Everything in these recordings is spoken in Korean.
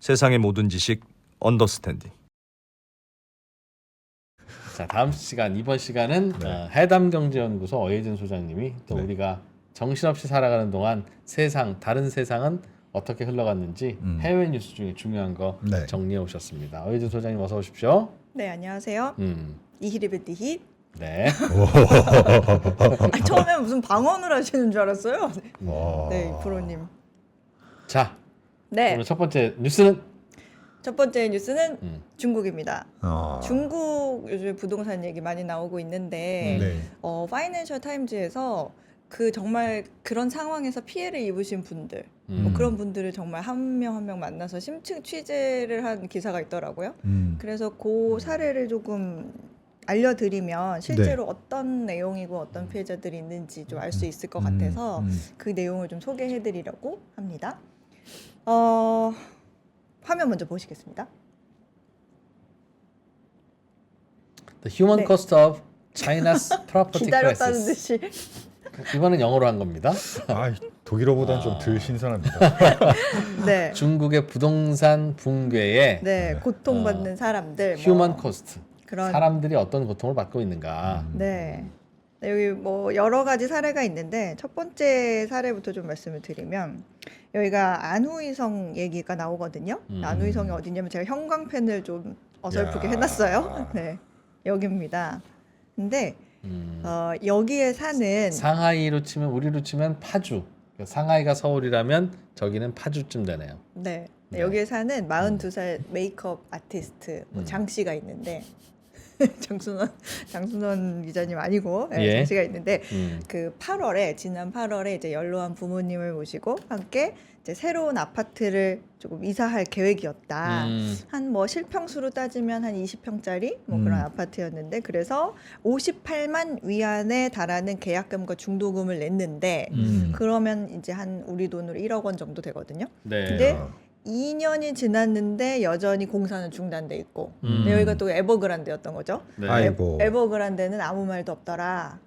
세상의 모든 지식 언더스탠딩. 자, 다음 시간 이번 시간은 해담경제연구소 어예진 소장님이 또 우리가 정신없이 살아가는 동안 다른 세상은 어떻게 흘러갔는지 해외 뉴스 중에 중요한 거 정리해 오셨습니다. 어예진 소장님 어서 오십시오. 네, 안녕하세요. 이히리베디히. 네. 처음에 무슨 방언을 하시는 줄 알았어요. 네, 프로님. 자, 네, 오늘 첫 번째 뉴스는 첫 번째 뉴스는 중국입니다. 아. 중국 요즘 부동산 얘기 많이 나오고 있는데 네. 파이낸셜 타임즈에서 정말 그런 상황에서 피해를 입으신 분들, 뭐 그런 분들을 정말 한 명 한 명 만나서 심층 취재를 한 기사가 있더라고요. 그래서 그 사례를 조금 알려드리면 실제로 어떤 내용이고 어떤 피해자들이 있는지 좀 알 수 있을 것 같아서 그 내용을 좀 소개해드리려고 합니다. 화면 먼저 보시겠습니다. The Human 네. Cost of China's Property 기다렸다는 Crisis. 듯이. 이번엔 영어로 한 겁니다. 아, 독일어보다는 좀 덜 신선합니다. 네, 중국의 부동산 붕괴에 네, 고통받는 사람들. 휴먼 코스트. 그런 사람들이 어떤 고통을 받고 있는가. 네. 네, 여기 뭐 여러 가지 사례가 있는데 첫 번째 사례부터 좀 말씀을 드리면 여기가 안후이성 얘기가 나오거든요. 안후이성이 어디냐면 제가 형광펜을 좀 어설프게 야. 해놨어요. 네, 여기입니다. 근데 여기에 사는 상하이로 치면 우리로 치면 파주. 그러니까 상하이가 서울이라면 저기는 파주쯤 되네요. 네, 네. 여기에 사는 42살 메이크업 아티스트 장 씨가 있는데 장순원 기자님 아니고 예. 장 씨가 있는데 음. 지난 8월에 이제 연로한 부모님을 모시고 함께 이제 새로운 아파트를 조금 이사할 계획이었다. 한 뭐 실평수로 따지면 한 20평짜리 뭐 그런 아파트였는데 그래서 58만 위안에 달하는 계약금과 중도금을 냈는데 그러면 이제 한 우리 돈으로 1억 원 정도 되거든요. 네. 근데 2년이 지났는데 여전히 공사는 중단돼 있고 근데 여기가 또 에버그란데였던 거죠. 네. 아이고. 에버그란데는 아무 말도 없더라.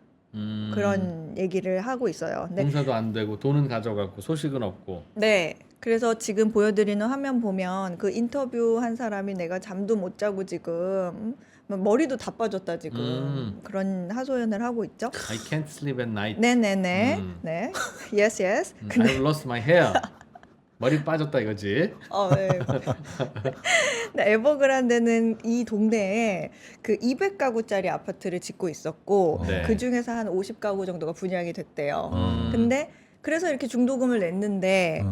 그런 얘기를 하고 있어요. 근데 공사도 안 되고 돈은 가져갔고 소식은 없고. 네. 그래서 지금 보여드리는 화면 보면 그 인터뷰 한 사람이 내가 잠도 못 자고 지금 머리도 다 빠졌다 지금 그런 하소연을 하고 있죠. I can't sleep at night. 네네네. 네. Yes, yes. I have lost my hair. 머리 빠졌다 이거지. 네. 근데 에버그란데는 이 동네에 그 200가구짜리 아파트를 짓고 있었고 네. 그 중에서 한 50가구 정도가 분양이 됐대요. 근데 그래서 이렇게 중도금을 냈는데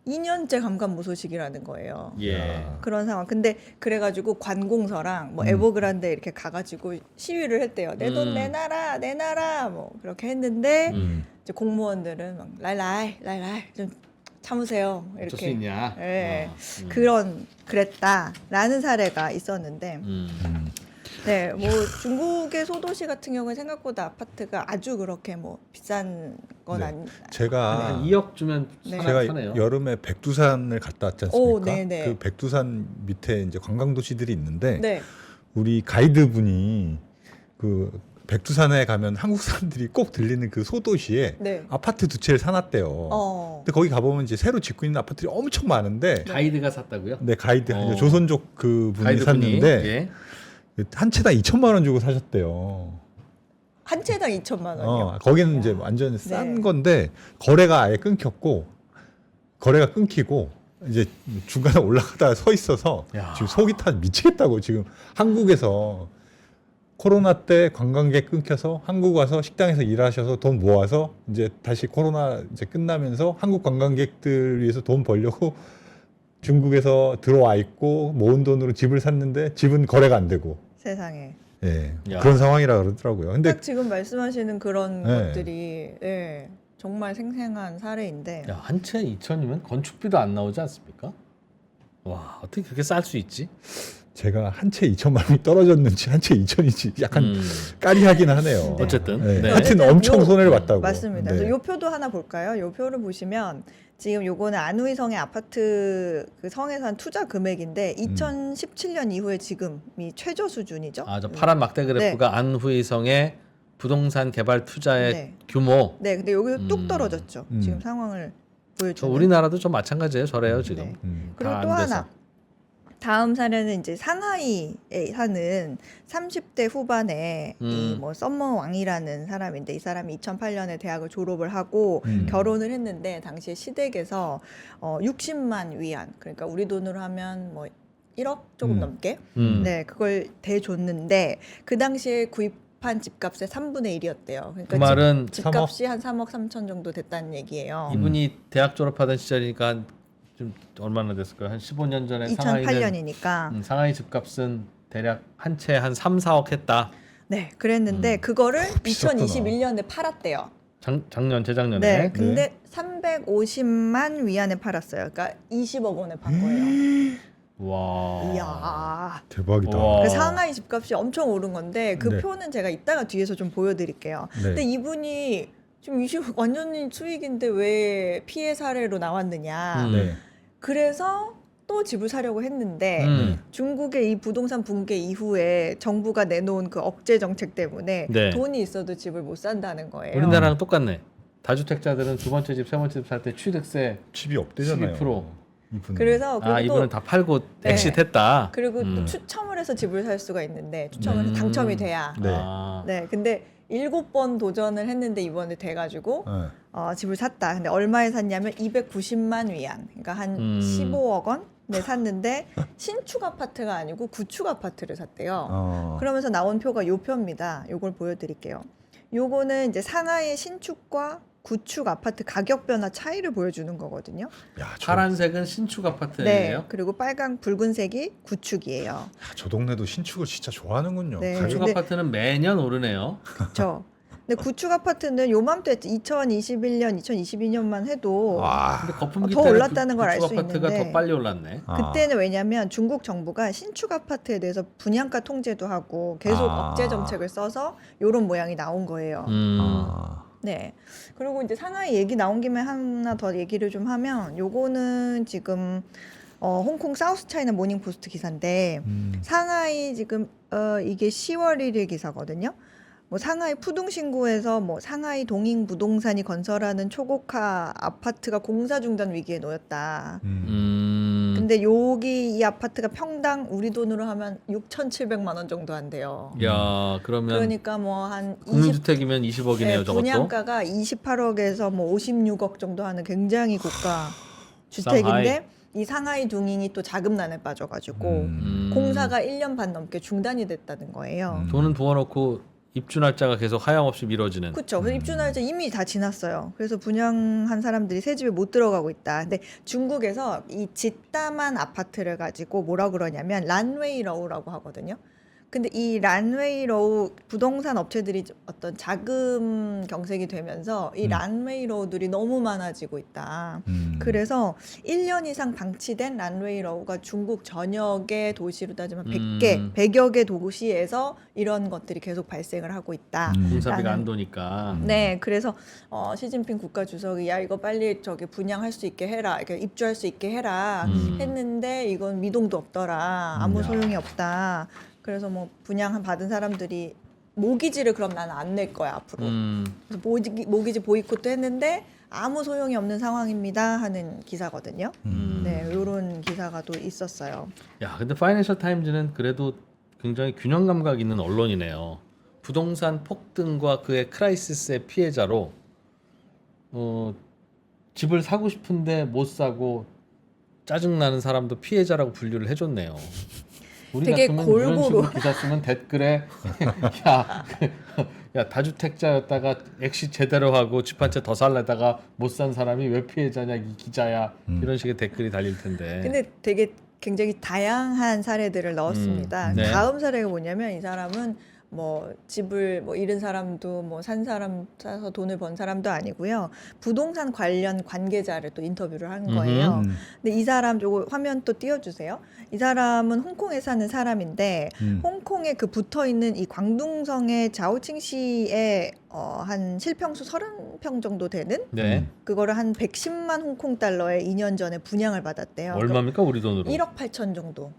2년째 감감무소식이라는 거예요. 예. 그런 상황. 근데 그래가지고 관공서랑 뭐 에버그란데 이렇게 가가지고 시위를 했대요. 내 돈 내놔라 뭐 그렇게 했는데 이제 공무원들은 막 라이 좀 참으세요 어쩔 수 이렇게. 있냐. 네. 어. 그랬다라는 사례가 있었는데 네, 뭐 중국의 소도시 같은 경우에 생각보다 아파트가 아주 그렇게 뭐 비싼 건 아니. 제가 한 2억 주면 네. 제가 사네요. 여름에 백두산을 갔다 왔지 않습니까? 오, 네네. 그 백두산 밑에 이제 관광 도시들이 있는데 네. 우리 가이드분이 그 백두산에 가면 한국 사람들이 꼭 들리는 그 소도시에 네. 아파트 두 채를 사놨대요. 근데 거기 가보면 이제 새로 짓고 있는 아파트들이 엄청 많은데 가이드가 샀다고요? 네, 가이드 조선족 그 분이 가이드분이 샀는데 예. 한 채당 2천만 원 주고 사셨대요. 한 채당 2천만 원이요. 거기는 이제 완전 싼 네. 건데 거래가 아예 끊겼고 거래가 끊기고 이제 중간에 올라가다가 서 있어서 야. 지금 속이 타 미치겠다고 지금 한국에서 코로나 때 관광객 끊겨서 한국 와서 식당에서 일하셔서 돈 모아서 이제 다시 코로나 이제 끝나면서 한국 관광객들 위해서 돈 벌려고 중국에서 들어와 있고 모은 돈으로 집을 샀는데 집은 거래가 안 되고 세상에. 예 야. 그런 상황이라 그러더라고요. 근데 딱 지금 말씀하시는 그런 네. 것들이 정말 생생한 사례인데 야, 한 채 2천이면 건축비도 안 나오지 않습니까? 와, 어떻게 그렇게 쌀 수 있지? 제가 한 채 2천만 원이 떨어졌는지 한 채 2천인지 약간 까리하긴 하네요. 네. 어쨌든. 네. 네. 하여튼 어쨌든 엄청 요- 손해를 봤다고. 맞습니다. 네. 그래서 요 표도 하나 볼까요? 요 표를 보시면 지금 요거는 안후이성의 아파트 그 성에서 한 투자 금액인데 2017년 이후에 지금이 최저 수준이죠. 아, 저 파란 막대 그래프가 안후이성의 부동산 개발 투자의 네. 규모. 네, 근데 여기 뚝 떨어졌죠. 지금 상황을 저 보여주는. 우리나라도 좀 마찬가지예요. 저래요 지금. 네. 음. 그리고 다 또 안 돼서. 하나 다음 사례는 이제 상하이에 사는 30대 후반에 이 뭐 썸머 왕이라는 사람인데 이 사람이 2008년에 대학을 졸업을 하고 결혼을 했는데 당시에 시댁에서 60만 위안 그러니까 우리 돈으로 하면 뭐 1억 조금 넘게 네 그걸 대줬는데 그 당시에 구입한 집값의 3분의 1이었대요. 그러니까 그 말은 집값이 한 3억 3천 정도 됐다는 얘기예요. 이분이 대학 졸업하던 시절이니까 좀 얼마나 됐을까요? 한 15년 전에 2008년이니까. 상하이 집값은 대략 한 채 한 3, 4억 했다. 네, 그랬는데 그거를 2021년에 팔았대요. 작년 재작년에. 네, 근데 350만 위안에 팔았어요. 그러니까 20억 원에 판 거예요. 와. 이야. 대박이다. 우와. 그 상하이 집값이 엄청 오른 건데 그 네. 표는 제가 이따가 뒤에서 좀 보여드릴게요. 네. 근데 이분이 지금 20억 완전히 수익인데 왜 피해 사례로 나왔느냐. 네. 그래서 또 집을 사려고 했는데 중국의 이 부동산 붕괴 이후에 정부가 내놓은 그 억제 정책 때문에 네. 돈이 있어도 집을 못 산다는 거예요. 우리나라랑 똑같네. 다주택자들은 두 번째 집, 세 번째 집 살 때 취득세 집이 없대잖아요. 12%. 이분은. 그래서 그리고 이분은 다 팔고 네. 엑시트했다. 그리고 또 추첨을 해서 집을 살 수가 있는데 추첨을 해서 당첨이 돼야. 네. 네, 근데 7번 도전을 했는데 이번에 돼가지고 집을 샀다. 근데 얼마에 샀냐면 290만 위안, 그러니까 한 15억 원. 네, 샀는데 신축 아파트가 아니고 구축 아파트를 샀대요. 그러면서 나온 표가 요 표입니다. 요걸 보여드릴게요. 요거는 이제 상하이의 신축과 구축 아파트 가격 변화 차이를 보여주는 거거든요. 야, 파란색은 신축 아파트예요. 네, 그리고 빨강 붉은색이 구축이에요. 저 동네도 신축을 진짜 좋아하는군요. 네. 신축 근데- 아파트는 매년 오르네요. 그렇죠. 근데 구축 아파트는 요맘때 2021년, 2022년만 해도 근데 거품기 더 때는 올랐다는 걸 알 구축 수 아파트가 있는데 더 빨리 올랐네. 그때는 왜냐하면 중국 정부가 신축 아파트에 대해서 분양가 통제도 하고 계속 억제 정책을 써서 요런 모양이 나온 거예요. 네. 그리고 이제 상하이 얘기 나온 김에 하나 더 얘기를 좀 하면 요거는 지금 홍콩 사우스 차이나 모닝 포스트 기사인데 상하이 지금 이게 10월 1일 기사거든요. 뭐 상하이 푸둥신구에서 뭐 상하이 동잉 부동산이 건설하는 초고가 아파트가 공사 중단 위기에 놓였다. 근데 여기 이 아파트가 평당 우리 돈으로 하면 6,700만 원 정도 한대요. 야, 그러면 그러니까 뭐 한 20, 국민주택이면 20억이네요, 네, 저것도. 분양가가 28억에서 뭐 56억 정도 하는 굉장히 고가 주택인데 이 상하이 둥잉이 또 자금난에 빠져가지고 공사가 1년 반 넘게 중단이 됐다는 거예요. 돈은 부어놓고 입주 날짜가 계속 하염없이 미뤄지는. 그렇죠. 그래서 입주 날짜 이미 다 지났어요. 그래서 분양한 사람들이 새 집에 못 들어가고 있다. 근데 중국에서 이 짓담한 아파트를 가지고 뭐라 그러냐면 란웨이 러우라고 하거든요. 근데 이 란웨이 러우 부동산 업체들이 어떤 자금 경색이 되면서 이 란웨이 러우들이 너무 많아지고 있다. 그래서 1년 이상 방치된 란웨이 러우가 중국 전역의 도시로 따지면 100개, 100여 개 도시에서 이런 것들이 계속 발생을 하고 있다. 공사비가 안 도니까. 네, 그래서 시진핑 국가 주석이 야 이거 빨리 저기 분양할 수 있게 해라, 이렇게 입주할 수 있게 해라 했는데 이건 미동도 없더라, 아무 소용이 없다. 그래서 뭐 분양 받은 사람들이 모기지를 그럼 나는 안 낼 거야 앞으로. 그래서 모기지 보이콧도 했는데 아무 소용이 없는 상황입니다 하는 기사거든요. 네, 이런 기사가 또 있었어요. 야, 근데 파이낸셜 타임즈는 그래도 굉장히 균형 감각 있는 언론이네요. 부동산 폭등과 그의 크라이시스의 피해자로 집을 사고 싶은데 못 사고 짜증 나는 사람도 피해자라고 분류를 해줬네요. 우리 되게 같으면 골고루. 이런 식으로 기사 쓰면 댓글에 야 다주택자였다가 액시 제대로 하고 집 한 채 더 살려다가 못 산 사람이 왜 피해자냐 이 기자야 이런 식의 댓글이 달릴 텐데. 근데 되게 굉장히 다양한 사례들을 넣었습니다. 네. 다음 사례가 뭐냐면 이 사람은 뭐 집을 뭐 잃은 사람도 뭐 산 사람 사서 돈을 번 사람도 아니고요. 부동산 관련 관계자를 또 인터뷰를 한 거예요. 근데 이 사람 저거 화면 또 띄워주세요. 이 사람은 홍콩에 사는 사람인데 홍콩에 그 붙어 있는 이 광둥성의 자오칭시에 한 실평수 30평 정도 되는 네. 그거를 한 110만 홍콩 달러에 2년 전에 분양을 받았대요. 얼마입니까 우리 돈으로? 1억 8천 정도.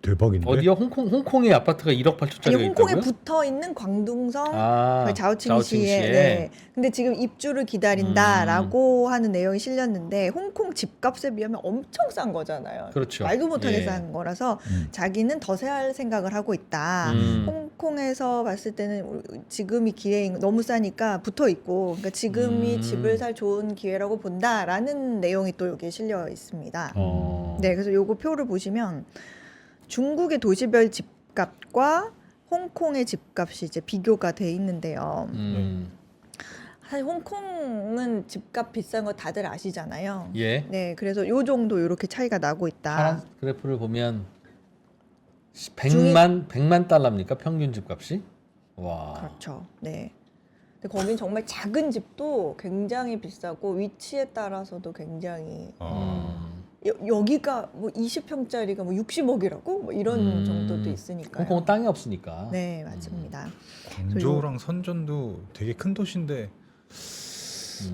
대박인데. 어디요? 홍콩의 아파트가 1억 8천짜리가 아니, 홍콩에 있다고요? 붙어 있는 광둥성 아, 그 자오칭시에. 네. 근데 지금 입주를 기다린다라고 하는 내용이 실렸는데 홍콩 집값에 비하면 엄청 싼 거잖아요. 그렇죠. 말도 못하게 예. 싼 거라서 자기는 더 살 생각을 하고 있다. 홍콩에서 봤을 때는 지금이 기회인 너무 싸니까 붙어 있고, 그러니까 지금이 집을 살 좋은 기회라고 본다라는 내용이 또 여기에 실려 있습니다. 네, 그래서 요거 표를 보시면 중국의 도시별 집값과 홍콩의 집값이 이제 비교가 돼 있는데요. 사실 홍콩은 집값 비싼 거 다들 아시잖아요. 예. 네, 그래서 요 정도 이렇게 차이가 나고 있다. 파란 그래프를 보면 100만 달러입니까? 평균 집값이? 와. 그렇죠. 네. 근데 거긴 정말 작은 집도 굉장히 비싸고 위치에 따라서도 굉장히 여기가 뭐 20평짜리가 뭐 60억이라고 뭐 이런 정도도 있으니까요. 홍콩은 땅이 없으니까. 네, 맞습니다. 광저우랑 선전도 되게 큰 도시인데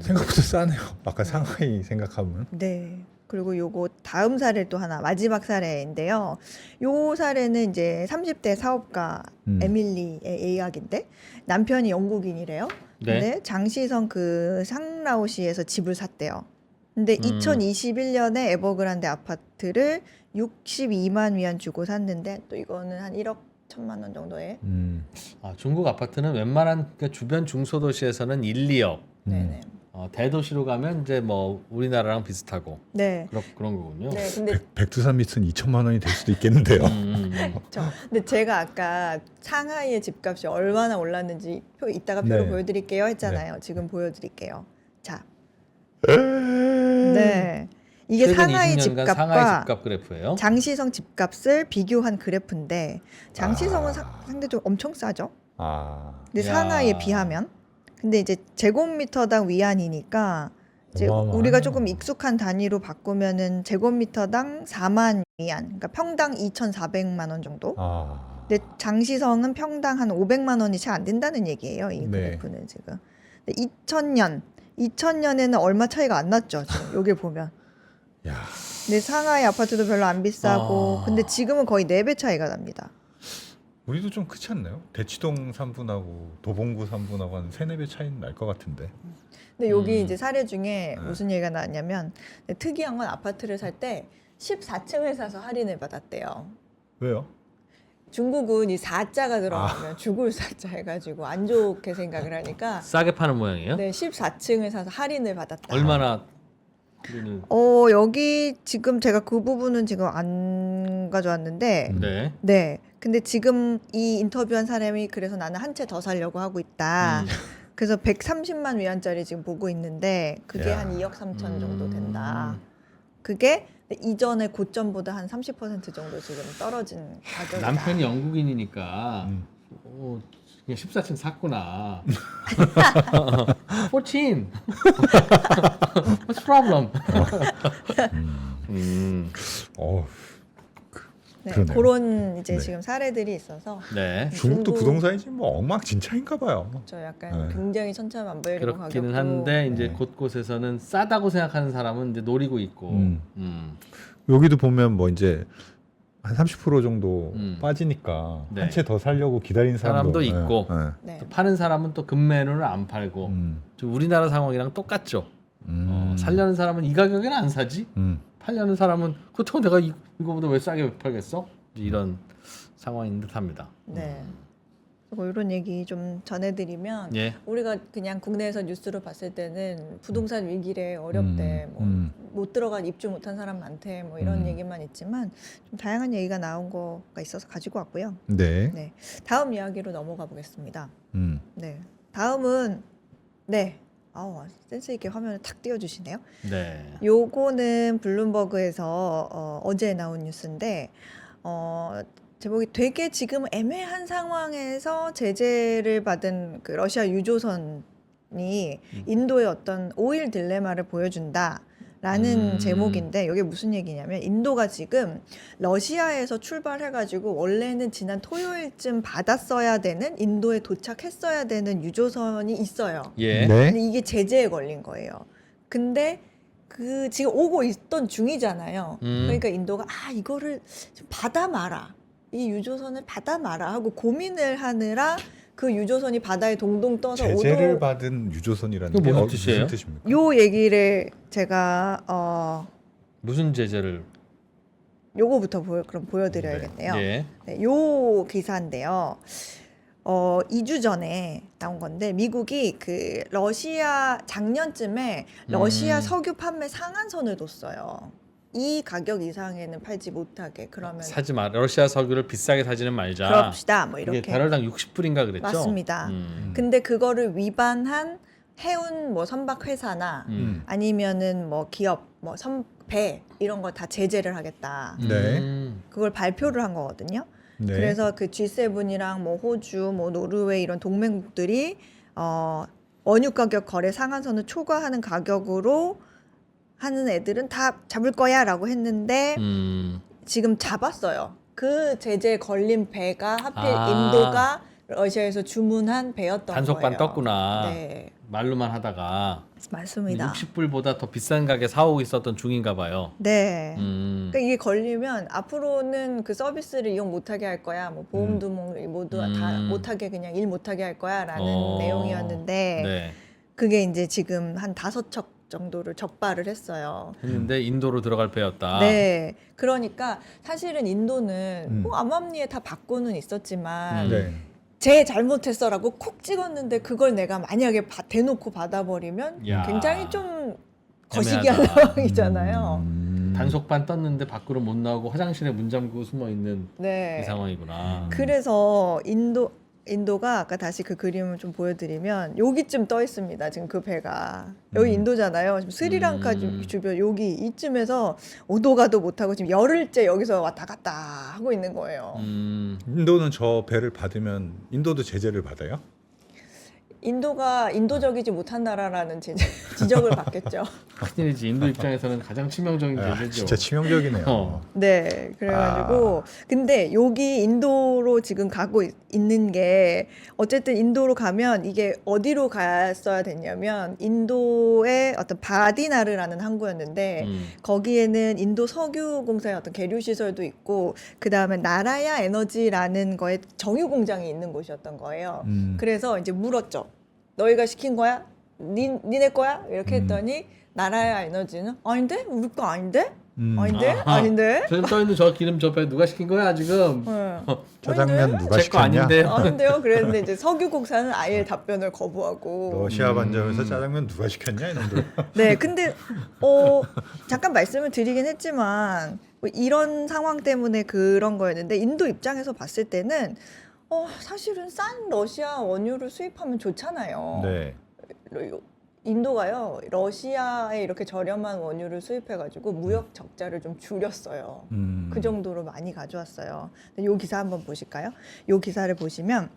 생각보다 싸네요. 아까 상하이 생각하면. 네. 그리고 요거 다음 사례 또 하나 마지막 사례인데요. 요 사례는 이제 30대 사업가 에밀리의 이야기인데 남편이 영국인이래요. 네. 근데 장시성 그 상라오시에서 집을 샀대요. 근데 2021년에 에버그란데 아파트를 62만 위안 주고 샀는데 또 이거는 한 1억 1천만 원 정도에. 아, 중국 아파트는 웬만한 그 주변 중소도시에서는 1, 2억. 네네. 대도시로 가면 이제 뭐 우리나라랑 비슷하고 네. 그런 거군요. 네, 근데 백두산 밑은 2천만 원이 될 수도 있겠는데요. 그렇죠. 근데 제가 아까 상하이의 집값이 얼마나 올랐는지 이따가 표로 네. 보여드릴게요 했잖아요. 지금 보여드릴게요. 자, 네, 이게 최근 상하이 20년간 집값과 상하이 집값 그래프예요. 장시성 집값을 비교한 그래프인데 장시성은 상대적으로 엄청 싸죠. 근데 야. 상하이에 비하면. 근데 이제 제곱미터당 위안이니까 이제 어마어마하네요. 우리가 조금 익숙한 단위로 바꾸면은 제곱미터당 4만 위안, 그러니까 평당 2,400만 원 정도. 근데 장시성은 평당 한 500만 원이 채 안 된다는 얘기예요. 이 네. 그래프는 지금. 근데 2000년에는 얼마 차이가 안 났죠. 지금 여기 보면. 야, 근데 상하이 아파트도 별로 안 비싸고, 근데 지금은 거의 4배 차이가 납니다. 우리도 좀 크지 않나요? 대치동 3분하고 도봉구 3분하고 한 3-4배 차이는 날 것 같은데. 근데 여기 이제 사례 중에 무슨 얘기가 나왔냐면 특이한 건 아파트를 살 때 14층을 사서 할인을 받았대요. 왜요? 중국은 이 4자가 들어가면 죽을 4자 해가지고 안 좋게 생각을 하니까 싸게 파는 모양이에요? 네, 14층을 사서 할인을 받았다. 얼마나 여기 지금 제가 그 부분은 지금 안 가져왔는데 네. 네. 근데 지금 이 인터뷰한 사람이 그래서 나는 한 채 더 살려고 하고 있다. 그래서 130만 위안짜리 지금 보고 있는데 그게 야. 한 2억 3천 정도 된다. 그게 이전의 고점보다 한 30% 정도 지금 떨어진 가격이다. 남편이 영국인이니까 그냥 14층 샀구나. 14. What's problem? 네, 그러네요. 그런 이제 네. 지금 사례들이 있어서 네. 중국도 중국- 부동산이 지금 뭐 엉망진창인가 봐요. 저 약간 네. 굉장히 천차만별이고 그렇기는 가격도. 한데 이제 네. 곳곳에서는 싸다고 생각하는 사람은 이제 노리고 있고. 여기도 보면 뭐 이제 한 30% 정도 음. 빠지니까 네. 한 채 더 살려고 기다리는 사람도 사람도 있고. 네. 또 파는 사람은 또 급매로는 안 팔고. 좀 우리나라 상황이랑 똑같죠. 살려는 사람은 이 가격에는 안 사지. 팔려는 사람은 그렇다고 내가 이거보다 왜 싸게 팔겠어? 이런 상황인 듯합니다. 네. 뭐 이런 얘기 좀 전해드리면 예. 우리가 그냥 국내에서 뉴스로 봤을 때는 부동산 위기래 어렵대 뭐 못 들어간 입주 못한 사람 많대 뭐 이런 얘기만 있지만 좀 다양한 얘기가 나온 거가 있어서 가지고 왔고요. 네. 네. 다음 이야기로 넘어가 보겠습니다. 음. 네. 다음은 네. 센스 있게 화면을 탁 띄워주시네요. 네. 요거는 블룸버그에서 어제 나온 뉴스인데 제목이 되게 지금 애매한 상황에서 제재를 받은 그 러시아 유조선이 인도의 어떤 오일 딜레마를 보여준다라는 제목인데 이게 무슨 얘기냐면 인도가 지금 러시아에서 출발해가지고 원래는 지난 토요일쯤 받았어야 되는 인도에 도착했어야 되는 유조선이 있어요. 예. 네. 근데 이게 제재에 걸린 거예요. 근데 그 지금 오고 있던 중이잖아요. 그러니까 인도가 이거를 좀 받아 마라. 이 유조선을 받아 마라 하고 고민을 하느라 그 유조선이 바다에 동동 떠서 제재를 받은 유조선이라는 그게 게 무슨 뜻이에요? 무슨 뜻입니까? 요 얘기를 제가 무슨 제재를? 요거부터 그럼 보여드려야겠네요. 예. 네, 요 기사인데요. 2주 전에 나온 건데 미국이 그 러시아 작년쯤에 러시아 석유 판매 상한선을 뒀어요. 이 가격 이상에는 팔지 못하게 그러면 사지 마. 러시아 석유를 비싸게 사지는 말자. 그럽시다. 뭐 이게 이렇게 배럴당 60불인가 그랬죠? 맞습니다. 근데 그거를 위반한 해운 뭐 선박 회사나 아니면은 뭐 기업 뭐 배 이런 거 다 제재를 하겠다. 네. 그걸 발표를 한 거거든요. 네. 그래서 그 G7이랑 뭐 호주, 뭐 노르웨이 이런 동맹국들이 원유 가격 거래 상한선을 초과하는 가격으로 하는 애들은 다 잡을 거야라고 했는데 지금 잡았어요. 그 제재에 걸린 배가 하필 인도가 러시아에서 주문한 배였던 단속반 거예요. 떴구나. 네, 말로만 하다가 맞습니다. 60불보다 더 비싼 가게 사오고 있었던 중인가 봐요. 네. 그러니까 이게 걸리면 앞으로는 그 서비스를 이용 못하게 할 거야. 뭐 보험도 모두 다 못하게 그냥 일 못하게 할 거야라는 내용이었는데 네. 그게 이제 지금 한 5척 정도를 적발을 했어요. 했는데 인도로 들어갈 배였다. 네. 그러니까 사실은 인도는 뭐 암암리에 다 받고는 있었지만 네. 제 잘못했어라고 콕 찍었는데 그걸 내가 만약에 대놓고 받아버리면 야. 굉장히 좀 거시기한 애매하다. 상황이잖아요. 단속반 떴는데 밖으로 못 나오고 화장실에 문 잠그고 숨어 있는 네. 이 상황이구나. 그래서 인도가 아까 다시 그 그림을 좀 보여드리면 여기쯤 떠 있습니다. 지금 그 배가 여기 인도잖아요. 지금 스리랑카 주변 여기 이쯤에서 오도 가도 못하고 지금 열흘째 여기서 왔다 갔다 하고 있는 거예요. 인도는 저 배를 받으면 인도도 제재를 받아요? 인도가 인도적이지 못한 나라라는 지적을 받겠죠. 큰일이지. 인도 입장에서는 가장 치명적인 제재죠. 진짜 치명적이네요. 네, 그래가지고 근데 여기 인도로 지금 가고 있는 게 어쨌든 인도로 가면 이게 어디로 갔어야 됐냐면 인도의 어떤 바디나르라는 항구였는데 거기에는 인도 석유공사의 어떤 계류 시설도 있고 그 다음에 나라야 에너지라는 거에 정유 공장이 있는 곳이었던 거예요. 그래서 이제 물었죠. 너희가 시킨 거야? 니네 거야? 이렇게 했더니 나라야 에너지는 아닌데? 우리 거 아닌데? 아닌데? 아하. 아닌데? 지금 떠 있는 저 기름 저 배 누가 시킨 거야 지금? 네. 저 장면 누가 제 거 시켰냐? 아닌데요. 아닌데요? 그랬는데 이제 석유공사는 아예 답변을 거부하고 러시아 반점에서 짜장면 누가 시켰냐 이놈들. 네, 근데 잠깐 말씀을 드리긴 했지만 뭐 이런 상황 때문에 그런 거였는데 인도 입장에서 봤을 때는 사실은 싼 러시아 원유를 수입하면 좋잖아요. 네. 인도가요 러시아에 이렇게 저렴한 원유를 수입해가지고 무역 적자를 좀 줄였어요. 그 정도로 많이 가져왔어요. 이 기사 한번 보실까요? 이 기사를 보시면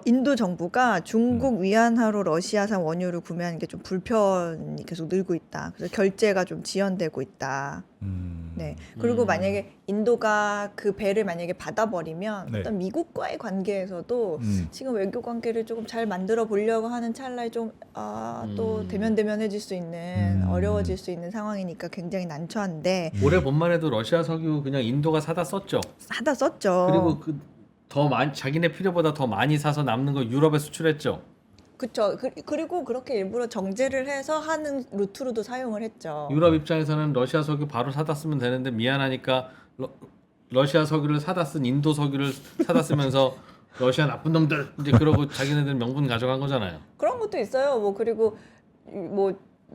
인도 정부가 중국 위안화로 러시아산 원유를 구매하는 게 좀 불편이 계속 늘고 있다. 그래서 결제가 좀 지연되고 있다. 네. 그리고 만약에 인도가 그 배를 만약에 받아버리면 네. 어떤 미국과의 관계에서도 지금 외교 관계를 조금 잘 만들어 보려고 하는 찰나에 좀 또 대면대면해질 수 있는 어려워질 수 있는 상황이니까 굉장히 난처한데 올해 봄만 해도 러시아 석유 그냥 인도가 사다 썼죠. 하다 썼죠. 그리고 더 많이 자기네 필요보다 더 많이 사서 남는 거 유럽에 수출했죠. 그렇죠. 그리고 그렇게 일부러 정제를 해서 하는 루트로도 사용을 했죠. 유럽 입장에서는 러시아 석유 바로 사다 쓰면 되는데 미안하니까 러시아 석유를 사다 쓴 인도 석유를 사다 쓰면서 러시아 나쁜 놈들 이제 그러고 자기네들 명분 가져간 거잖아요. 그런 것도 있어요. 뭐 그리고 뭐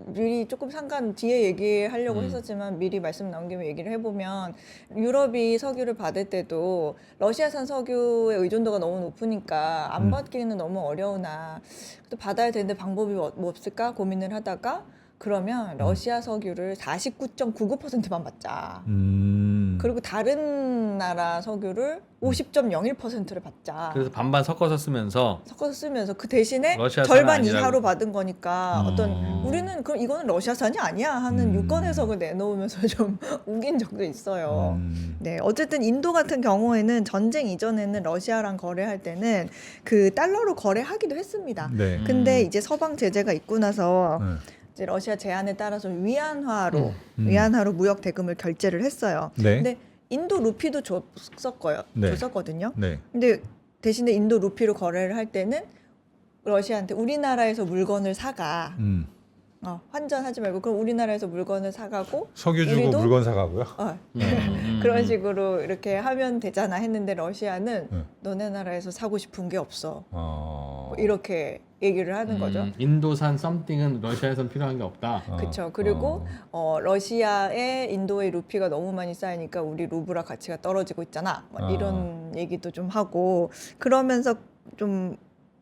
미리 조금 잠깐 뒤에 얘기하려고 했었지만 미리 말씀 나온 김에 얘기를 해보면 유럽이 석유를 받을 때도 러시아산 석유의 의존도가 너무 높으니까 안 받기는 너무 어려우나 또 받아야 되는데 방법이 뭐 없을까 고민을 하다가 그러면 러시아 석유를 49.99%만 받자. 그리고 다른 나라 석유를 50.01%를 받자. 그래서 반반 섞어서 쓰면서 그 대신에 러시아산은 절반 아니라고. 이하로 받은 거니까 우리는 그럼 이거는 러시아산이 아니야 하는 유권 해석을 내놓으면서 좀 우긴 적도 있어요. 네, 어쨌든 인도 같은 경우에는 전쟁 이전에는 러시아랑 거래할 때는 그 달러로 거래하기도 했습니다. 네. 근데 이제 서방 제재가 있고 나서 이제 러시아 제안에 따라서 위안화로 무역 대금을 결제를 했어요. 네. 근데 인도 루피도 줬었거든요. 네. 근데 대신에 인도 루피로 거래를 할 때는 러시아한테 우리나라에서 물건을 사가. 환전하지 말고 그럼 우리나라에서 물건을 사가고 석유 주고 우리도 물건 사가고요. 그런 식으로 이렇게 하면 되잖아 했는데 러시아는 네. 너네 나라에서 사고 싶은 게 없어. 어. 뭐 이렇게 얘기를 하는 거죠. 인도산 썸띵은 러시아에선 필요한 게 없다. 그렇죠. 그리고 러시아에 인도의 루피가 너무 많이 쌓이니까 우리 루브라 가치가 떨어지고 있잖아. 막 이런 얘기도 좀 하고 그러면서 좀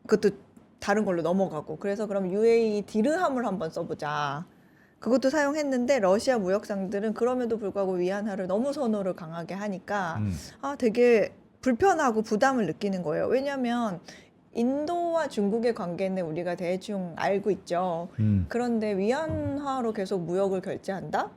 그것도 다른 걸로 넘어가고 그래서 그럼 UAE 디르함을 한번 써보자. 그것도 사용했는데 러시아 무역상들은 그럼에도 불구하고 위안화를 너무 선호를 강하게 하니까 되게 불편하고 부담을 느끼는 거예요. 왜냐하면 인도와 중국의 관계는 우리가 대충 알고 있죠. 그런데 위안화로 계속 무역을 결제한다?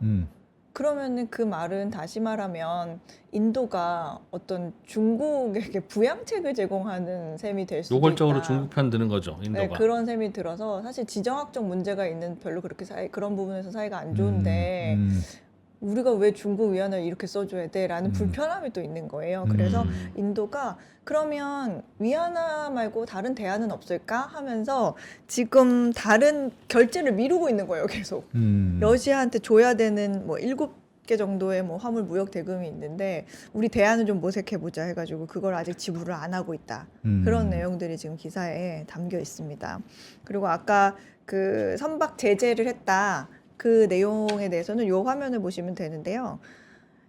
그러면은 그 말은 다시 말하면 인도가 어떤 중국에게 부양책을 제공하는 셈이 될 수도 노골적으로 있다. 중국 편 드는 거죠, 인도가. 네, 그런 셈이 들어서 사실 지정학적 문제가 있는 별로 그렇게 그런 부분에서 사이가 안 좋은데 우리가 왜 중국 위안을 이렇게 써줘야 돼? 라는 불편함이 또 있는 거예요. 그래서 인도가 그러면 위안화 말고 다른 대안은 없을까? 하면서 지금 다른 결제를 미루고 있는 거예요, 계속. 러시아한테 줘야 되는 뭐 7개 정도의 뭐 화물 무역 대금이 있는데 우리 대안을 좀 모색해보자 해가지고 그걸 아직 지불을 안 하고 있다. 그런 내용들이 지금 기사에 담겨 있습니다. 그리고 아까 그 선박 제재를 했다. 그 내용에 대해서는 이 화면을 보시면 되는데요.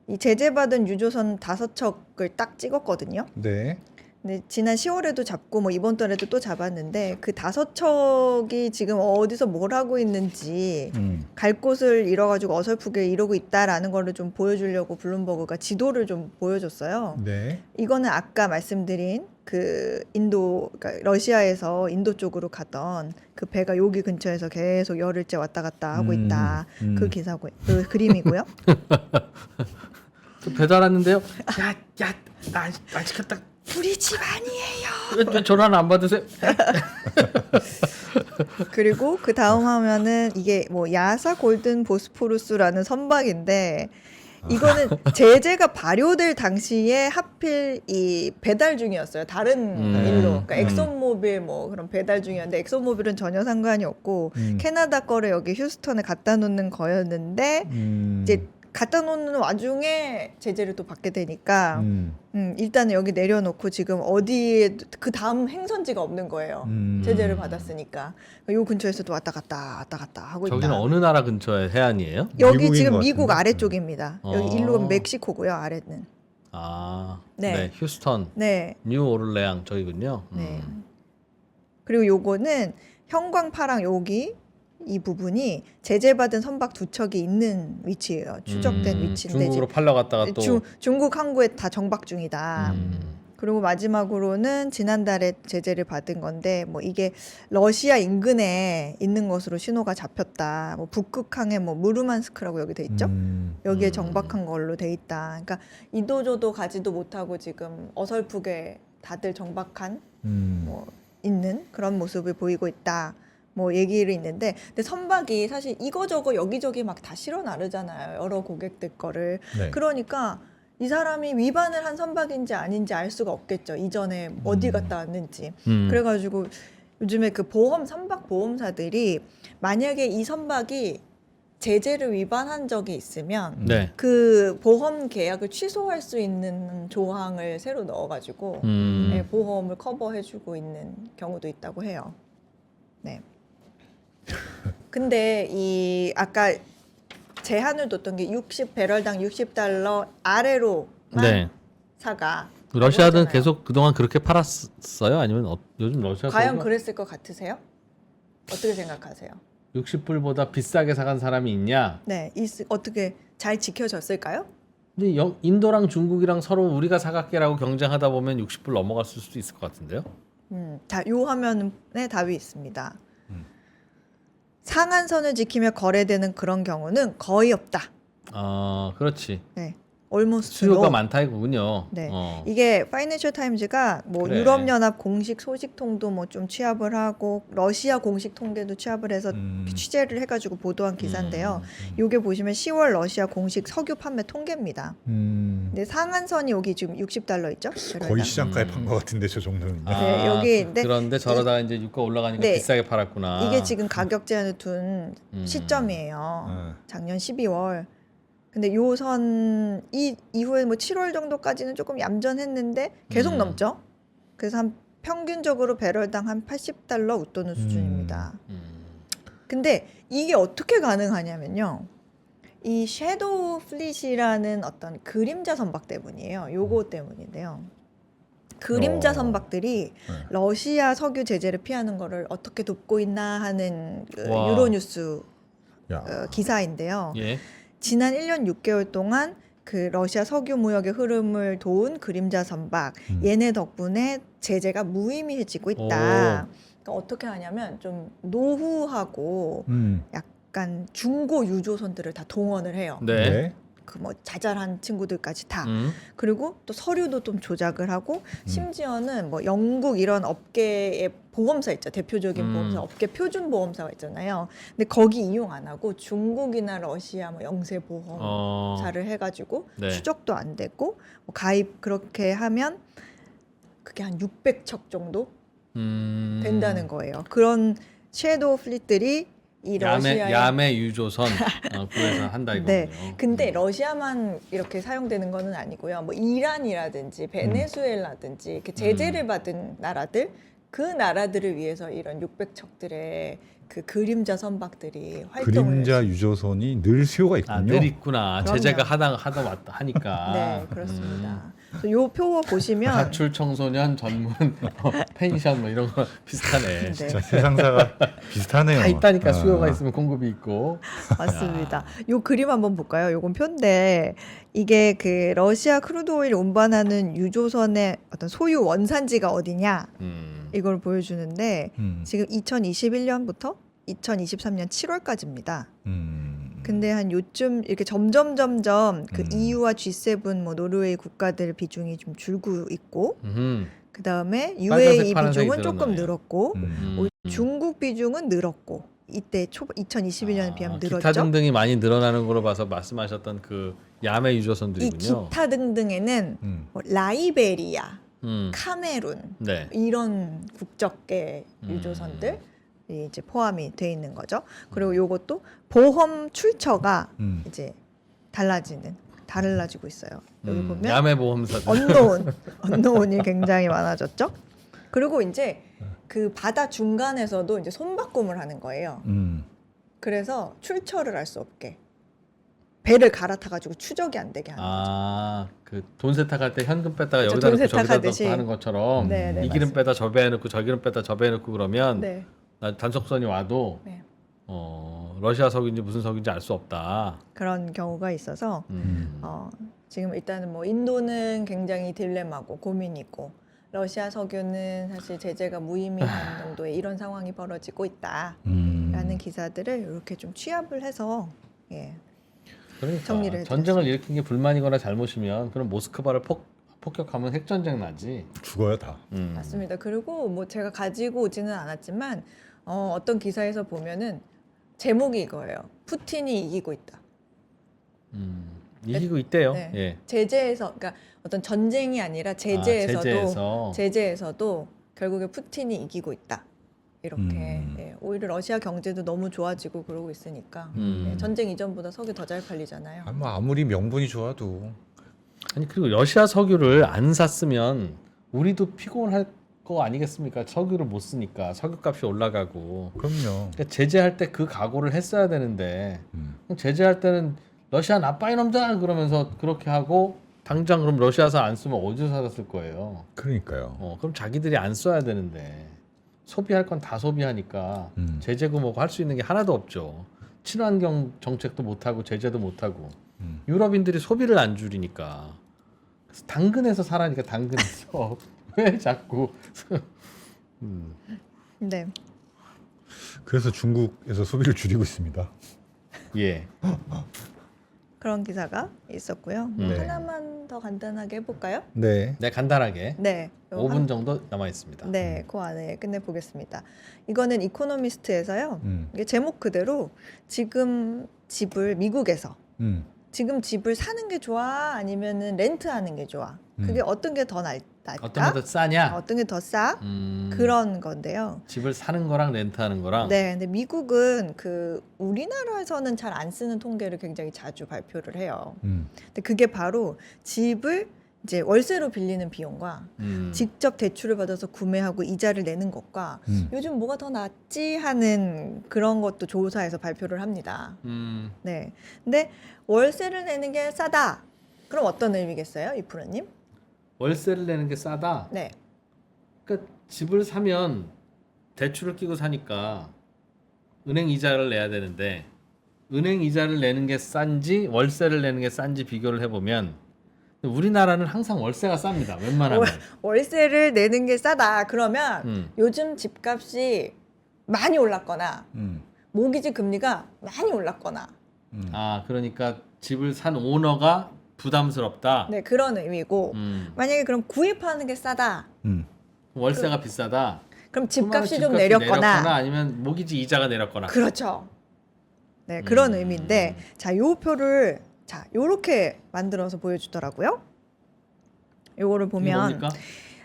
이 제재받은 유조선 5척을 딱 찍었거든요. 네. 근데 지난 10월에도 잡고 뭐 이번 달에도 또 잡았는데 그 5척이 지금 어디서 뭘 하고 있는지 갈 곳을 잃어가지고 어설프게 이러고 있다라는 거를 좀 보여주려고 블룸버그가 지도를 좀 보여줬어요. 네. 이거는 아까 말씀드린 그 그러니까 러시아에서 인도 쪽으로 가던 그 배가 여기 근처에서 계속 열흘째 왔다 갔다 하고 있다. 그 기사고, 그 그림이고요. 그 배달 왔는데요. 나 시켰다. 우리 집 아니에요. 왜 전화를 안 받으세요? 그리고 그 다음 화면은 이게 뭐 야사 골든 보스포루스라는 선박인데 이거는 제재가 발효될 당시에 하필 이 배달 중이었어요. 다른 일로. 그러니까 엑손모빌 뭐 그런 배달 중이었는데 엑손모빌은 전혀 상관이 없고 캐나다 거를 여기 휴스턴에 갖다 놓는 거였는데 이제 갖다 놓는 와중에 제재를 또 받게 되니까 일단은 여기 내려놓고 지금 어디에 그 다음 행선지가 없는 거예요. 제재를 받았으니까 요 근처에서도 왔다 갔다 하고 있다. 저기는 어느 나라 근처의 해안이에요? 여기 미국인 지금 것 미국 같은데? 아래쪽입니다. 여기 일로 멕시코고요. 아래는. 네. 네. 휴스턴, 네. 뉴 오를레앙 저기군요. 네. 그리고 요거는 형광파랑 여기 이 부분이 제재받은 선박 2척이 있는 위치예요. 추적된 위치인데 중국으로 팔려갔다가 또 중국 항구에 다 정박 중이다. 그리고 마지막으로는 지난달에 제재를 받은 건데 뭐 이게 러시아 인근에 있는 것으로 신호가 잡혔다. 뭐 북극항에 뭐 무르만스크라고 여기 돼 있죠. 여기에 정박한 걸로 돼 있다. 그러니까 이도저도 가지도 못하고 지금 어설프게 다들 정박한 뭐 있는 그런 모습을 보이고 있다. 뭐 얘기를 있는데 근데 선박이 사실 이거저거 여기저기 막 다 실어 나르잖아요. 여러 고객들 거를. 네. 그러니까 이 사람이 위반을 한 선박인지 아닌지 알 수가 없겠죠. 이전에 어디 갔다 왔는지. 그래가지고 요즘에 그 선박 보험사들이 만약에 이 선박이 제재를 위반한 적이 있으면 네. 그 보험 계약을 취소할 수 있는 조항을 새로 넣어가지고 네, 보험을 커버해주고 있는 경우도 있다고 해요. 네. 근데 이 아까 제한을 뒀던 게 배럴당 60달러 아래로만 네. 사가. 러시아는 하잖아요. 계속 그동안 그렇게 팔았어요? 아니면 요즘 러시아 과연 거가 그랬을 것 같으세요? 어떻게 생각하세요? 60불보다 비싸게 사간 사람이 있냐? 네, 어떻게 잘 지켜졌을까요? 근데 인도랑 중국이랑 서로 우리가 사갈게라고 경쟁하다 보면 60불 넘어갔을 수도 있을 것 같은데요. 요 화면에 답이 있습니다. 상한선을 지키며 거래되는 그런 경우는 거의 없다. 그렇지. 네, almost 수요가 no. 많다 이거군요. 네. 어. 이게 파이낸셜 타임즈가 뭐 그래. 유럽연합 공식 소식통도 뭐 좀 취합을 하고 러시아 공식 통계도 취합을 해서 취재를 해가지고 보도한 기사인데요. 요게 보시면 10월 러시아 공식 석유 판매 통계입니다. 근데 상한선이 여기 지금 $60 있죠? 거의 시장가에 판 것 같은데 저 정도는. 네, 여기 근데 그런데 저러다가 이제 유가 올라가니까 네. 비싸게 팔았구나. 이게 지금 가격 제한을 둔 시점이에요. 아. 작년 12월. 근데 요 선 이후에 뭐 7월 정도까지는 조금 얌전했는데 계속 넘죠. 그래서 한 평균적으로 배럴당 한 $80 웃도는 수준입니다. 근데 이게 어떻게 가능하냐면요. 이 섀도우 플릿이라는 어떤 그림자 선박 때문이에요. 요거 때문인데요. 그림자 선박들이 러시아 석유 제재를 피하는 거를 어떻게 돕고 있나 하는 그 와. 유로뉴스 야. 기사인데요. 예. 지난 1년 6개월 동안 그 러시아 석유 무역의 흐름을 도운 그림자 선박 얘네 덕분에 제재가 무의미해지고 있다. 그러니까 어떻게 하냐면 좀 노후하고 약간 중고 유조선들을 다 동원을 해요. 네. 네. 그 뭐 자잘한 친구들까지 다. 음. 그리고 또 서류도 좀 조작을 하고 심지어는 뭐 영국 이런 업계의 보험사 있죠. 대표적인 보험사, 업계 표준 보험사가 있잖아요. 근데 거기 이용 안 하고 중국이나 러시아 뭐 영세 보험사를 해가지고 네. 추적도 안 되고 뭐 가입 그렇게 하면 그게 한 600척 정도 된다는 거예요. 그런 섀도우 플릿들이 이 러시아의 야매 유조선 구해서 한다 이거군요. 네. 근데 러시아만 이렇게 사용되는 거는 아니고요. 뭐 이란이라든지 베네수엘라든지 이렇게 제재를 받은 나라들 그 나라들을 위해서 이런 600척들의 그 그림자 선박들이 활동을 그림자 유조선이 늘 수요가 있군요. 아, 늘 있구나. 그럼요. 제재가 하다 왔다 하니까. 네, 그렇습니다. 그래서 요 표 보시면 가출 청소년 전문 펜션 뭐 이런 거 비슷하네. 네. 진짜 세상사가 비슷하네요. 다 있다니까 수요가 아. 있으면 공급이 있고. 맞습니다. 요 그림 한번 볼까요? 요건 표인데 이게 그 러시아 크루드 오일 운반하는 유조선의 어떤 소유 원산지가 어디냐 이걸 보여주는데 지금 2021년부터 2023년 7월까지입니다. 근데 한 요쯤 이렇게 점점 그 EU와 G7 뭐 노르웨이 국가들 비중이 좀 줄고 있고 그 다음에 UAE 파란색이 비중은 조금 늘어나요. 늘었고 중국 비중은 늘었고 이때 2021년에 비하면 기타 늘었죠. 등등이 많이 늘어나는 걸로 봐서 말씀하셨던 그 야매 이 유조선들이군요. 기타 등등에는 뭐 라이베리아, 카메룬 네. 이런 국적계 유조선들 이 이제 포함이 돼 있는 거죠. 그리고 요것도 보험 출처가 이제 달라지고 있어요. 여기 보면 야매 보험사들. 언노운이 굉장히 많아졌죠. 그리고 이제 그 바다 중간에서도 이제 손바꿈을 하는 거예요. 그래서 출처를 알 수 없게 배를 갈아타가지고 추적이 안 되게 하는 거죠. 그 돈 세탁할 때 현금 뺐다가 그렇죠. 여기다 돈 넣고 저기다 세탁하듯이. 넣고 하는 것처럼 네, 네, 이 기름 빼다 저 배에 넣고 저 기름 빼다 저 배에 넣고 그러면 네. 단속선이 와도 네. 러시아 석인지 무슨 석인지 알 수 없다. 그런 경우가 있어서 지금 일단은 뭐 인도는 굉장히 딜레마고 고민이고 러시아 석유는 사실 제재가 무의미한 정도의 이런 상황이 벌어지고 있다라는 기사들을 이렇게 좀 취합을 해서 예. 그러니까 정리를 전쟁을 일으킨 게 불만이거나 잘못이면 그럼 모스크바를 폭격하면 핵전쟁 나지. 죽어요 다. 맞습니다. 그리고 뭐 제가 가지고 오지는 않았지만 어떤 기사에서 보면은 제목이 이거예요. 푸틴이 이기고 있다. 이기고 있대요. 네. 예. 제재에서 그러니까 어떤 전쟁이 아니라 제재에서도 제재에서. 결국에 푸틴이 이기고 있다. 이렇게 예, 오히려 러시아 경제도 너무 좋아지고 그러고 있으니까 예, 전쟁 이전보다 석유 더 잘 팔리잖아요. 아무리 명분이 좋아도 아니 그리고 러시아 석유를 안 샀으면 우리도 피곤할 거 아니겠습니까? 석유를 못 쓰니까 석유값이 올라가고. 그럼요. 그러니까 제재할 때 그 각오를 했어야 되는데 제재할 때는 러시아 나빠 이놈들 그러면서 그렇게 하고 당장 그럼 러시아산 안 쓰면 어디서 사갔을 거예요. 그러니까요. 그럼 자기들이 안 써야 되는데 소비할 건 다 소비하니까 제재고 뭐고 할 수 있는 게 하나도 없죠. 친환경 정책도 못 하고 제재도 못 하고 유럽인들이 소비를 안 줄이니까 그래서 당근에서 사라니까 당근에서 왜 자꾸 네. 그래서 중국에서 소비를 줄이고 있습니다. 예. 그런 기사가 있었고요. 네. 하나만 더 간단하게 해볼까요? 네. 네, 간단하게 네. 요 5분 정도 남아 있습니다. 네, 그 안에 끝내보겠습니다. 이거는 이코노미스트에서요. 이게 제목 그대로 지금 집을 미국에서 지금 집을 사는 게 좋아 아니면은 렌트하는 게 좋아? 그게 어떤 게 더 나을까? 어떤 게 더 싸냐? 어떤 게 더 싸? 음, 그런 건데요. 집을 사는 거랑 렌트하는 거랑 네, 근데 미국은 그 우리나라에서는 잘 안 쓰는 통계를 굉장히 자주 발표를 해요. 근데 그게 바로 집을 이제 월세로 빌리는 비용과 직접 대출을 받아서 구매하고 이자를 내는 것과 요즘 뭐가 더 낫지 하는 그런 것도 조사해서 발표를 합니다. 네. 근데 월세를 내는 게 싸다. 그럼 어떤 의미겠어요, 이프로님? 월세를 내는 게 싸다. 네. 그러니까 집을 사면 대출을 끼고 사니까 은행 이자를 내야 되는데 은행 이자를 내는 게 싼지 월세를 내는 게 싼지 비교를 해보면 우리나라는 항상 월세가 쌉니다. 웬만하면. 월세를 내는 게 싸다. 그러면 요즘 집값이 많이 올랐거나 모기지 금리가 많이 올랐거나 아, 그러니까 집을 산 오너가 부담스럽다. 네, 그런 의미고 만약에 그럼 구입하는 게 싸다. 월세가 비싸다. 그럼 집값이 좀 집값이 내렸거나 아니면 모기지 이자가 내렸거나. 그렇죠. 네, 그런 의미인데 자, 요 표를 자, 요렇게 만들어서 보여주더라고요. 요거를 이게 보면 뭡니까?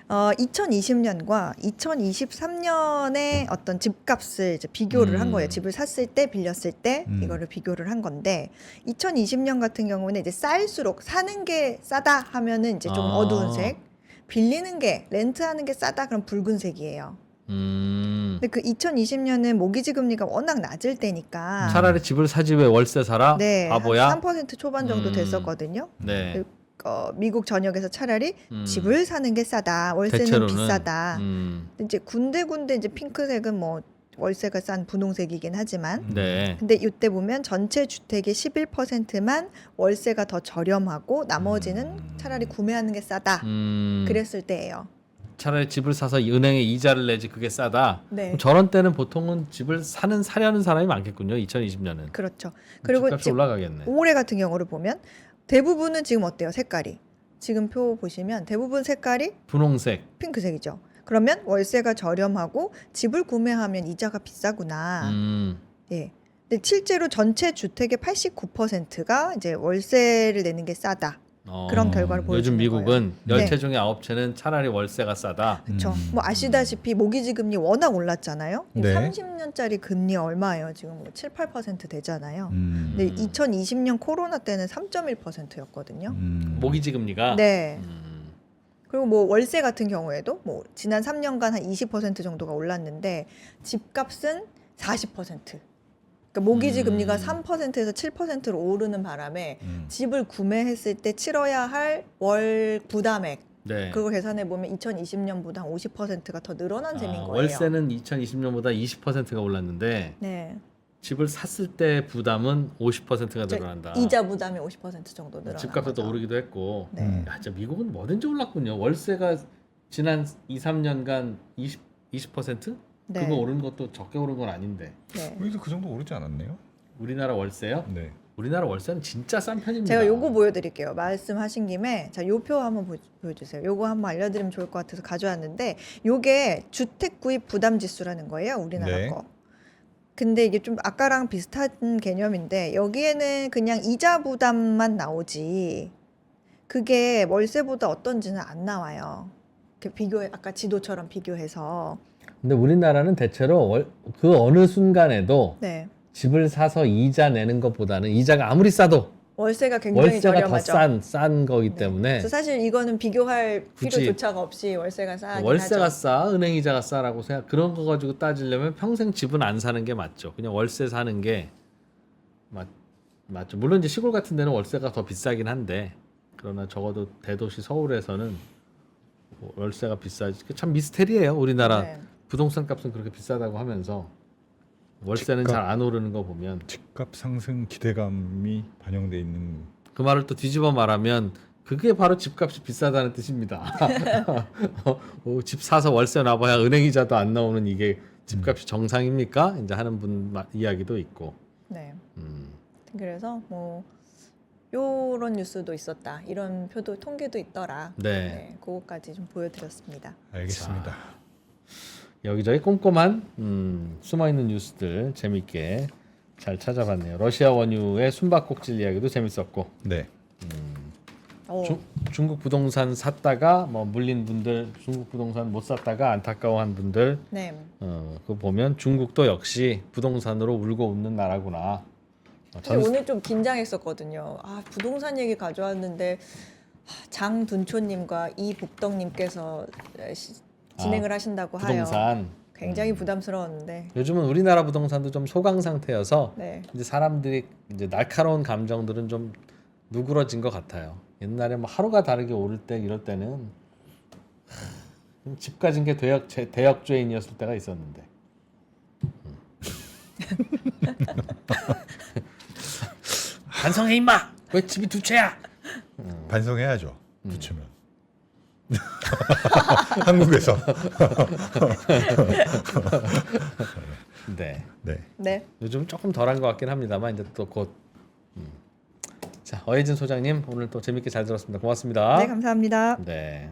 2020년과 2023년의 어떤 집값을 이제 비교를 한 거예요. 집을 샀을 때, 빌렸을 때 이거를 비교를 한 건데 2020년 같은 경우는 이제 쌀수록 사는 게 싸다 하면은 이제 좀 어두운 색, 빌리는 게 렌트하는 게 싸다 그럼 붉은색이에요. 근데 그 2020년은 모기지 금리가 워낙 낮을 때니까 차라리 집을 사지 왜 월세 살아? 네, 바보야. 한 3% 초반 정도 됐었거든요. 네. 미국 전역에서 차라리 집을 사는 게 싸다. 월세는 대체로는, 비싸다. 근데 이제 군데군데 이제 핑크색은 뭐 월세가 싼 분홍색이긴 하지만 네. 근데 이때 보면 전체 주택의 11%만 월세가 더 저렴하고 나머지는 차라리 구매하는 게 싸다. 그랬을 때예요. 차라리 집을 사서 은행에 이자를 내지 그게 싸다. 네. 그럼 저런 때는 보통은 집을 사려는 사람이 많겠군요. 2020년은. 그렇죠. 그리고 집값이 올라가겠네. 올해 같은 경우를 보면 대부분은 지금 어때요? 색깔이. 지금 표 보시면 대부분 색깔이 분홍색. 핑크색이죠. 그러면 월세가 저렴하고 집을 구매하면 이자가 비싸구나. 예. 근데 실제로 전체 주택의 89%가 이제 월세를 내는 게 싸다. 그런 결과를 보여주는 요즘 미국은 거예요. 10채 네. 중에 9채는 차라리 월세가 싸다. 그렇죠. 뭐 아시다시피 모기지 금리 워낙 올랐잖아요. 네. 30년짜리 금리 얼마예요? 지금 뭐 7, 8% 되잖아요. 근데 2020년 코로나 때는 3.1%였거든요. 모기지 금리가. 네. 그리고 뭐 월세 같은 경우에도 뭐 지난 3년간 한 20% 정도가 올랐는데 집값은 40%. 그러니까 모기지 금리가 3%에서 7%로 오르는 바람에 집을 구매했을 때 치러야 할 월 부담액 네. 그거 계산해 보면 2020년보다 한 50%가 더 늘어난 셈인 거예요. 월세는 2020년보다 20%가 올랐는데 네. 집을 샀을 때 부담은 50%가 늘어난다. 이자 부담이 50% 정도 늘어난 집값도 거죠. 오르기도 했고. 네. 야, 진짜 미국은 뭐든지 올랐군요. 월세가 지난 2, 3년간 20%? 네. 그거 오른 것도 적게 오른 건 아닌데. 네. 우리도 그 정도 오르지 않았네요? 우리나라 월세요? 네. 우리나라 월세는 진짜 싼 편입니다. 제가 요거 보여드릴게요. 말씀하신 김에 자, 요 표 한번 보여주세요. 요거 한번 알려드리면 좋을 것 같아서 가져왔는데 요게 주택 구입 부담 지수라는 거예요. 우리나라 네. 거. 근데 이게 좀 아까랑 비슷한 개념인데 여기에는 그냥 이자 부담만 나오지 그게 월세보다 어떤지는 안 나와요. 이렇게 비교해 아까 지도처럼 비교해서 근데 우리나라는 대체로 그 어느 순간에도 네. 집을 사서 이자 내는 것보다는 이자가 아무리 싸도 월세가 굉장히 월세가 저렴하죠. 더 싼 거기 네. 때문에 그래서 사실 이거는 비교할 굳이 필요조차가 없이 월세가 싸긴 월세가 하죠. 싸, 은행 이자가 싸라고 생각 그런 거 가지고 따지려면 평생 집은 안 사는 게 맞죠. 그냥 월세 사는 게 맞죠. 물론 이제 시골 같은 데는 월세가 더 비싸긴 한데 그러나 적어도 대도시 서울에서는 월세가 비싸지. 참 미스테리예요. 우리나라 네. 부동산 값은 그렇게 비싸다고 하면서 월세는 잘 안 오르는 거 보면 집값 상승 기대감이 반영돼 있는. 그 말을 또 뒤집어 말하면 그게 바로 집값이 비싸다는 뜻입니다. 집 사서 월세 놔봐야 은행 이자도 안 나오는 이게 집값이 정상입니까? 이제 하는 분 이야기도 있고. 네. 그래서 뭐 요런 뉴스도 있었다. 이런 표도 통계도 있더라. 네. 그거까지 좀 보여드렸습니다. 알겠습니다. 여기저기 꼼꼼한 숨어 있는 뉴스들 재밌게 잘 찾아봤네요. 러시아 원유의 숨바꼭질 이야기도 재밌었고, 네. 중국 부동산 샀다가 뭐 물린 분들, 중국 부동산 못 샀다가 안타까워한 분들, 네. 그거 보면 중국도 역시 부동산으로 울고 웃는 나라구나. 사실 오늘 좀 긴장했었거든요. 부동산 얘기 가져왔는데 장둔초님과 이복덕님께서 진행을 하신다고 부동산. 하여 굉장히 부담스러웠는데 요즘은 우리나라 부동산도 좀 소강 상태여서 네. 이제 사람들이 이제 날카로운 감정들은 좀 누그러진 것 같아요. 옛날에 뭐 하루가 다르게 오를 때 이럴 때는 집 가진 게 대역죄인이었을 때가 있었는데. 반성해 임마. 왜 집이 두 채야? 반성해야죠. 붙이면. 한국에서. 네. 네. 네. 요즘 조금 덜한 것 같긴 합니다만 이제 또 곧. 자, 어혜진 소장님 오늘 또 재밌게 잘 들었습니다. 고맙습니다. 네, 감사합니다. 네.